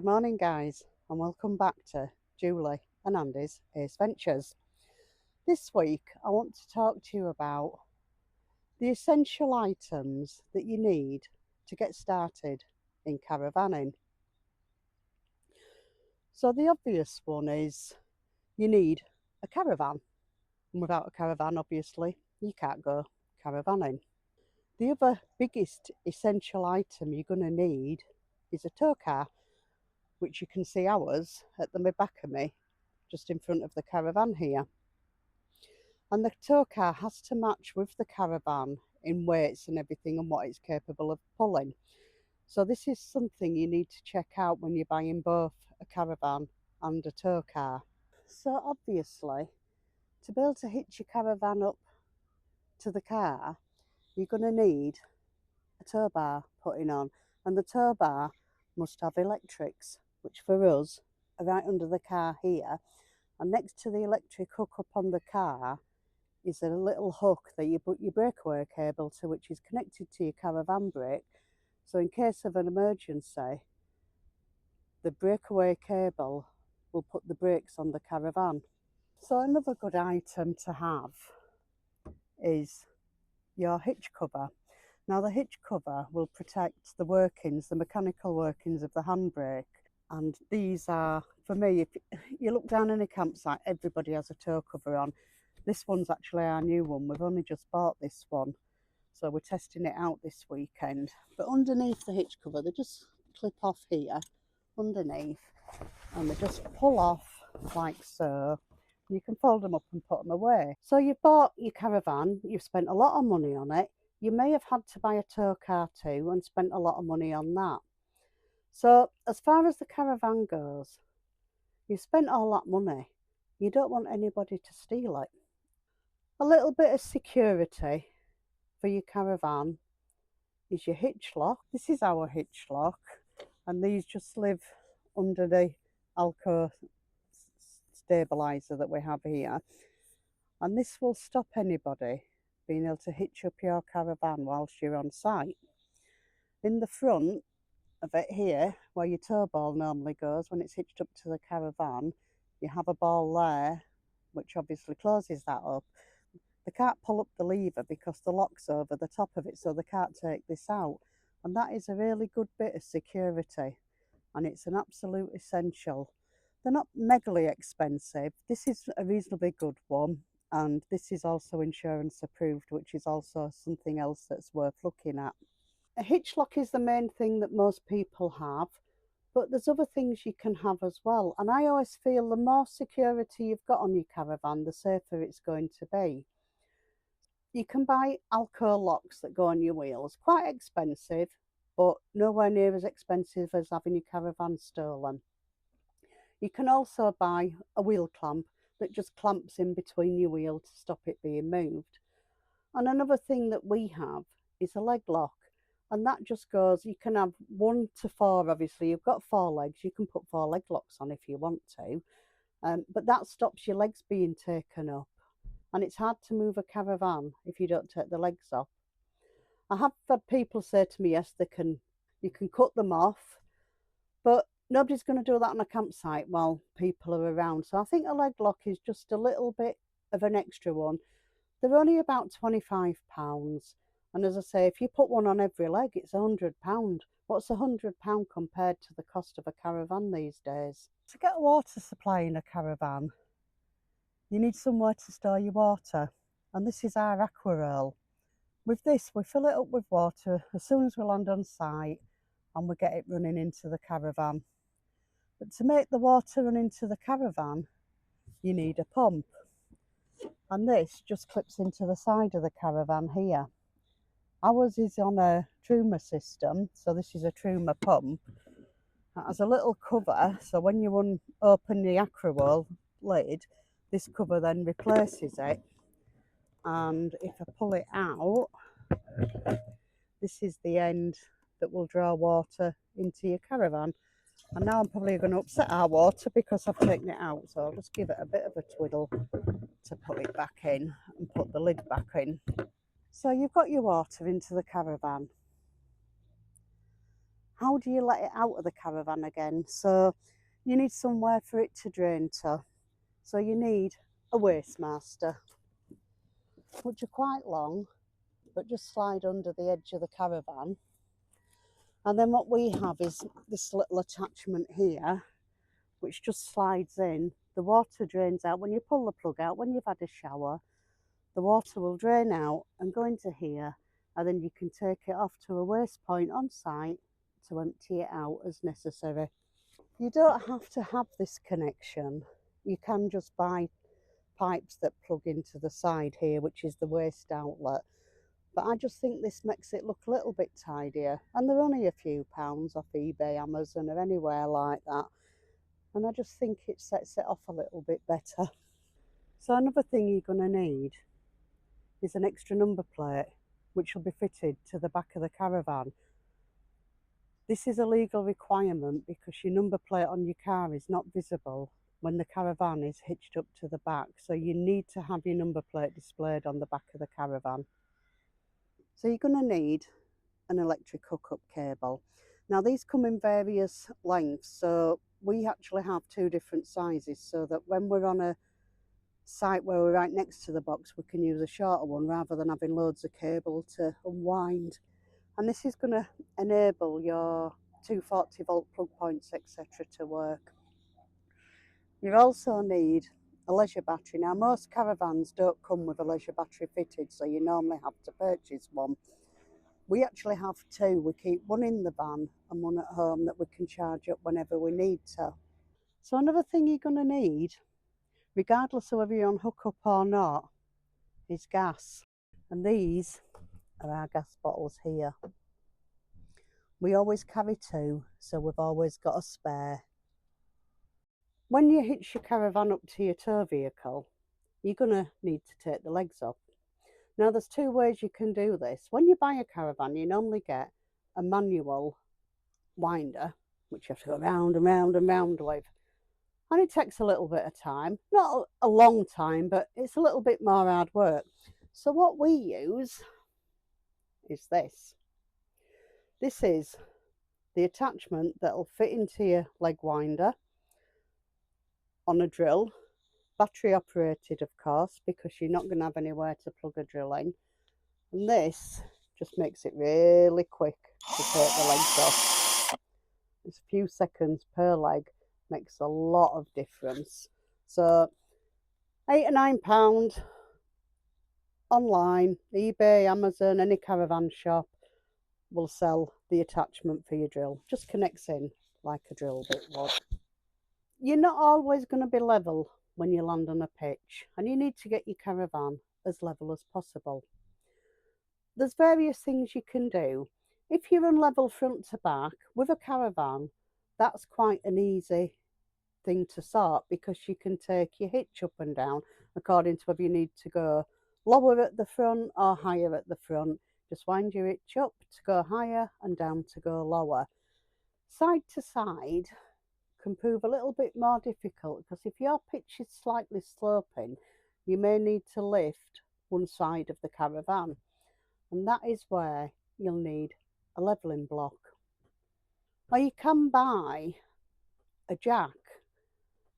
Good morning guys, and welcome back to Julie and Andy's Ace Ventures. This week I want to talk to you about the essential items that you need to get started in caravanning. So the obvious one is you need a caravan, and without a caravan obviously you can't go caravanning. The other biggest essential item you're going to need is a tow car, which you can see ours at the back of me, just in front of the caravan here. And the tow car has to match with the caravan in weights and everything and what it's capable of pulling. So this is something you need to check out when you're buying both a caravan and a tow car. So obviously, to be able to hitch your caravan up to the car, you're going to need a tow bar putting on, and the tow bar must have electrics, which for us are right under the car here. And next to the electric hook up on the car is a little hook that you put your breakaway cable to, which is connected to your caravan brake. So in case of an emergency, the breakaway cable will put the brakes on the caravan. So another good item to have is your hitch cover. Now the hitch cover will protect the workings, the mechanical workings of the handbrake. And these are, for me, if you look down in a campsite, everybody has a tow cover on. This one's actually our new one. We've only just bought this one, so we're testing it out this weekend. But underneath the hitch cover, they just clip off here underneath, and they just pull off like so. You can fold them up and put them away. So you've bought your caravan, you've spent a lot of money on it. You may have had to buy a tow car too and spent a lot of money on that. So as far as the caravan goes, you've spent all that money. You don't want anybody to steal it. A little bit of security for your caravan is your hitch lock. This is our hitch lock, and these just live under the Alco stabilizer that we have here. And this will stop anybody being able to hitch up your caravan whilst you're on site. In the front of it here, where your tow ball normally goes when it's hitched up to the caravan, you have a ball there, which obviously closes that up. They can't pull up the lever because the lock's over the top of it, so they can't take this out. And that is a really good bit of security, and it's an absolute essential. They're not megally expensive. This is a reasonably good one, and this is also insurance approved, which is also something else that's worth looking at. A hitch lock is the main thing that most people have, but there's other things you can have as well. And I always feel the more security you've got on your caravan, the safer it's going to be. You can buy Alco locks that go on your wheels, quite expensive, but nowhere near as expensive as having your caravan stolen. You can also buy a wheel clamp that just clamps in between your wheel to stop it being moved. And another thing that we have is a leg lock, and that just goes, you can have 1 to 4, obviously you've got 4 legs, you can put 4 leg locks on if you want to, but that stops your legs being taken up. And it's hard to move a caravan if you don't take the legs off. I have had people say to me, yes, you can cut them off, but nobody's going to do that on a campsite while people are around. So I think a leg lock is just a little bit of an extra one. They're only about £25. And as I say, if you put one on every leg, it's £100. What's £100 compared to the cost of a caravan these days? To get a water supply in a caravan, you need somewhere to store your water, and this is our Aquaroll. With this, we fill it up with water as soon as we land on site, and we get it running into the caravan. But to make the water run into the caravan, you need a pump, and this just clips into the side of the caravan here. Ours is on a Truma system, so this is a Truma pump. It has a little cover, so when you open the Aquaroll lid, this cover then replaces it. And if I pull it out, this is the end that will draw water into your caravan. And now I'm probably going to upset our water because I've taken it out, so I'll just give it a bit of a twiddle to put it back in and put the lid back in. So you've got your water into the caravan. how do you let it out of the caravan again? So you need somewhere for it to drain to. So you need a Wastemaster, which are quite long, but just slide under the edge of the caravan. And then what we have is this little attachment here, which just slides in. The water drains out. When you pull the plug out, when you've had a shower, the water will drain out and go into here, and then you can take it off to a waste point on site to empty it out as necessary. You don't have to have this connection. You can just buy pipes that plug into the side here, which is the waste outlet. But I just think this makes it look a little bit tidier. And they're only a few pounds off eBay, Amazon, or anywhere like that. And I just think it sets it off a little bit better. So another thing you're going to need is an extra number plate, which will be fitted to the back of the caravan. This is a legal requirement because your number plate on your car is not visible when the caravan is hitched up to the back. So you need to have your number plate displayed on the back of the caravan. So you're going to need an electric hookup cable. Now these come in various lengths, so we actually have two different sizes so that when we're on a site where we're right next to the box, we can use a shorter one rather than having loads of cable to unwind. And this is going to enable your 240 volt plug points, etc. to work. You also need a leisure battery. Now most caravans don't come with a leisure battery fitted, so you normally have to purchase one. We actually have two. We keep one in the van and one at home that we can charge up whenever we need to. So another thing you're going to need, regardless of whether you're on hookup or not, is gas. And these are our gas bottles here. We always carry two, so we've always got a spare. When you hitch your caravan up to your tow vehicle, you're going to need to take the legs off. Now there's two ways you can do this. When you buy a caravan, you normally get a manual winder, which you have to go round and round and round with. And it takes a little bit of time, not a long time, but it's a little bit more hard work. So what we use is this. This is the attachment that'll fit into your leg winder on a drill, battery operated of course, because you're not going to have anywhere to plug a drill in. And this just makes it really quick to take the legs off. It's a few seconds per leg, makes a lot of difference. So £8 or £9 online, eBay, Amazon, any caravan shop will sell the attachment for your drill. Just connects in like a drill bit would. You're not always going to be level when you land on a pitch, and you need to get your caravan as level as possible. There's various things you can do. If you're unlevel front to back with a caravan, that's quite an easy thing to sort because you can take your hitch up and down according to whether you need to go lower at the front or higher at the front. Just wind your hitch up to go higher and down to go lower. Side to side can prove a little bit more difficult because if your pitch is slightly sloping, you may need to lift one side of the caravan, and that is where you'll need a levelling block. Or you can buy a jack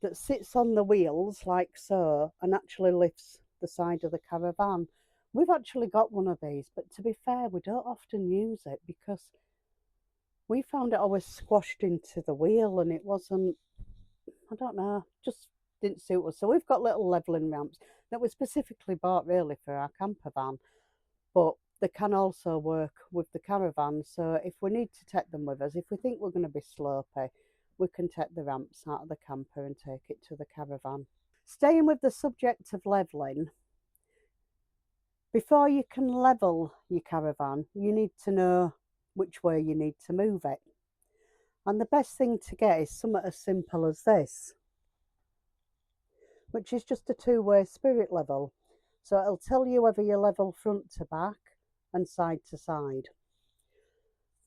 that sits on the wheels like so and actually lifts the side of the caravan. We've actually got one of these, but to be fair, we don't often use it because we found it always squashed into the wheel and it wasn't, I don't know, just didn't suit us. So we've got little levelling ramps that were specifically bought really for our camper van, but they can also work with the caravan. So if we need to take them with us, if we think we're going to be slopey, we can take the ramps out of the camper and take it to the caravan. Staying with the subject of levelling, before you can level your caravan, you need to know which way you need to move it. And the best thing to get is something as simple as this, which is just a two-way spirit level. So it'll tell you whether you're level front to back and side to side.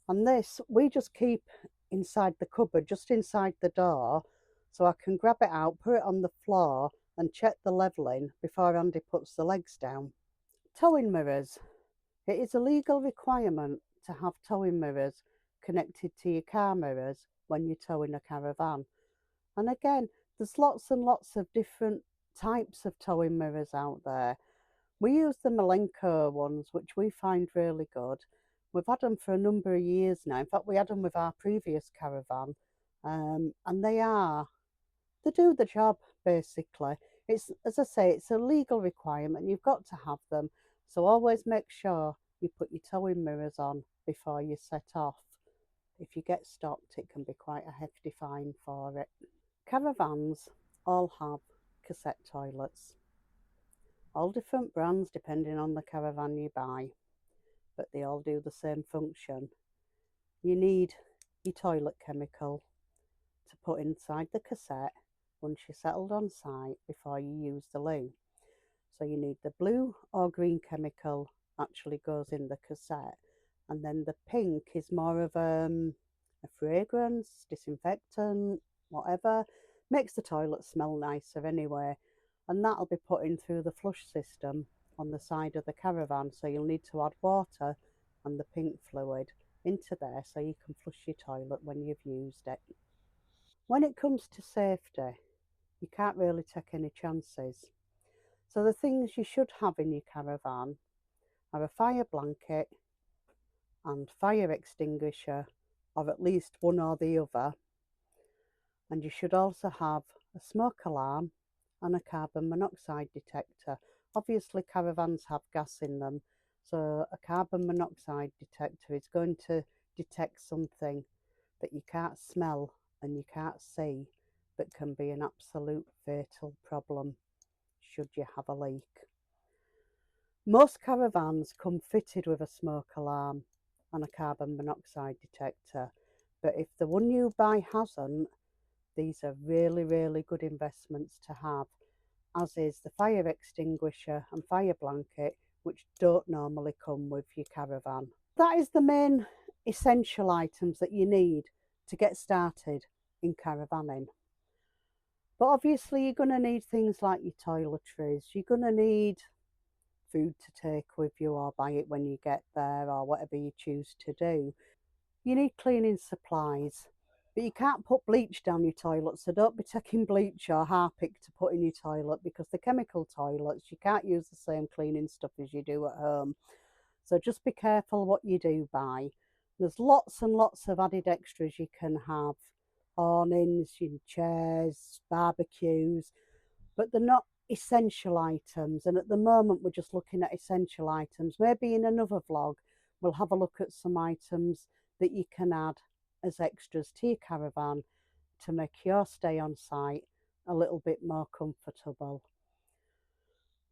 And this, we just keep inside the cupboard, just inside the door, so I can grab it out, put it on the floor and check the levelling before Andy puts the legs down. Towing mirrors. It is a legal requirement to have towing mirrors connected to your car mirrors when you're towing a caravan. And again, there's lots and lots of different types of towing mirrors out there. We use the Malenko ones, which we find really good. We've had them for a number of years now. In fact, we had them with our previous caravan, and they do the job basically. It's, as I say, it's a legal requirement. You've got to have them. So always make sure you put your towing mirrors on before you set off. If you get stopped, it can be quite a hefty fine for it. Caravans all have cassette toilets. All different brands depending on the caravan you buy, but they all do the same function. You need your toilet chemical to put inside the cassette once you're settled on site before you use the loo. So you need the blue or green chemical actually goes in the cassette, and then the pink is more of a fragrance, disinfectant, whatever. Makes the toilet smell nicer anyway, and that'll be put in through the flush system on the side of the caravan. So you'll need to add water and the pink fluid into there so you can flush your toilet when you've used it. When it comes to safety, you can't really take any chances. So the things you should have in your caravan are a fire blanket and fire extinguisher, or at least one or the other. And you should also have a smoke alarm and a carbon monoxide detector. Obviously caravans have gas in them, so a carbon monoxide detector is going to detect something that you can't smell and you can't see, that can be an absolute fatal problem should you have a leak. Most caravans come fitted with a smoke alarm and a carbon monoxide detector, but if the one you buy hasn't, these are really, really good investments to have, as is the fire extinguisher and fire blanket, which don't normally come with your caravan. That is the main essential items that you need to get started in caravanning. But obviously you're going to need things like your toiletries, you're going to need food to take with you or buy it when you get there or whatever you choose to do. You need cleaning supplies, but you can't put bleach down your toilet, so don't be taking bleach or Harpic to put in your toilet, because the chemical toilets, you can't use the same cleaning stuff as you do at home. So just be careful what you do buy. There's lots and lots of added extras you can have. Awnings, chairs, barbecues, but they're not essential items. And at the moment, we're just looking at essential items. Maybe in another vlog, we'll have a look at some items that you can add as extras to your caravan to make your stay on site a little bit more comfortable.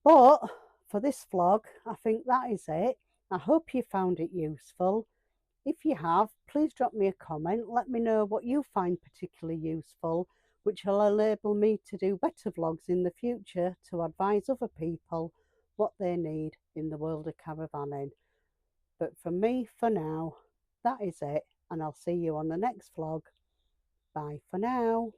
But for this vlog, I think that is it. I hope you found it useful. If you have, please drop me a comment. Let me know what you find particularly useful, which will enable me to do better vlogs in the future to advise other people what they need in the world of caravanning. But for me, for now, that is it, and I'll see you on the next vlog. Bye for now.